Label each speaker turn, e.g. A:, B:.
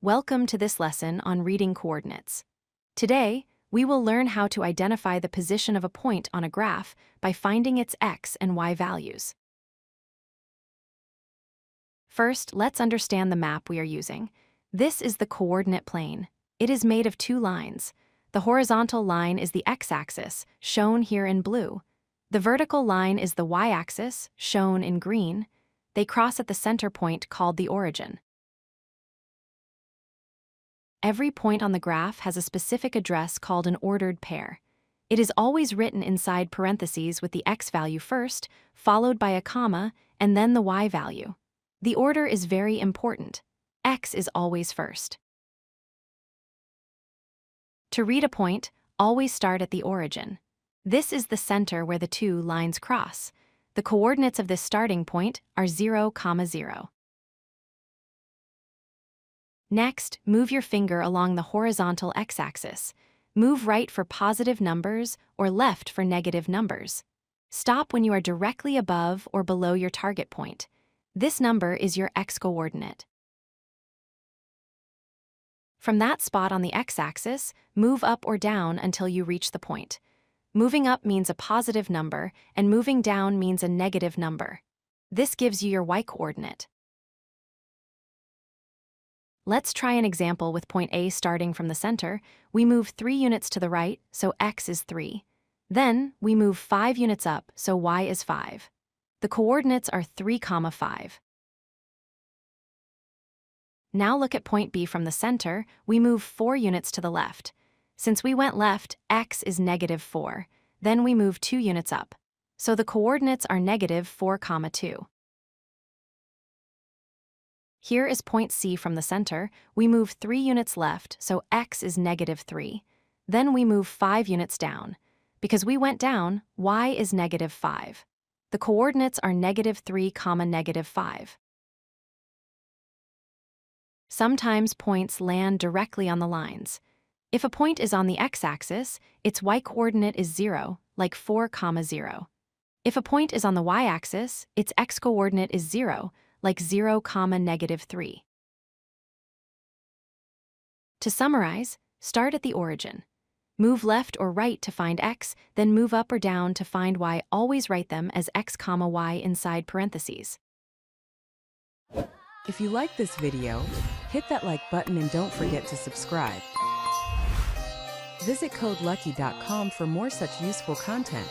A: Welcome to this lesson on reading coordinates. Today, we will learn how to identify the position of a point on a graph by finding its x and y values. First, let's understand the map we are using. This is the coordinate plane. It is made of two lines. The horizontal line is the x-axis, shown here in blue. The vertical line is the y-axis, shown in green. They cross at the center point called the origin. Every point on the graph has a specific address called an ordered pair. It is always written inside parentheses with the x value first, followed by a comma, and then the y value. The order is very important. X is always first. To read a point, always start at the origin. This is the center where the two lines cross. The coordinates of this starting point are 0, 0. Next, move your finger along the horizontal x-axis. Move right for positive numbers or left for negative numbers. Stop when you are directly above or below your target point. This number is your x-coordinate. From that spot on the x-axis, move up or down until you reach the point. Moving up means a positive number, and moving down means a negative number. This gives you your y-coordinate. Let's try an example with point A starting from the center. We move 3 units to the right, so x is 3. Then, we move 5 units up, so y is 5. The coordinates are 3, 5. Now look at point B from the center. We move 4 units to the left. Since we went left, x is -4. Then we move 2 units up. So the coordinates are -4, 2. Here is point C from the center. We move 3 units left, so x is -3. Then we move 5 units down. Because we went down, y is -5. The coordinates are -3, -5. Sometimes points land directly on the lines. If a point is on the x-axis, its y-coordinate is 0, like 4, 0. If a point is on the y-axis, its x-coordinate is 0, like 0, -3. To summarize, start at the origin. Move left or right to find x, then move up or down to find y. Always write them as x, y inside parentheses.
B: If you like this video, hit that like button and don't forget to subscribe. Visit codelucky.com for more such useful content.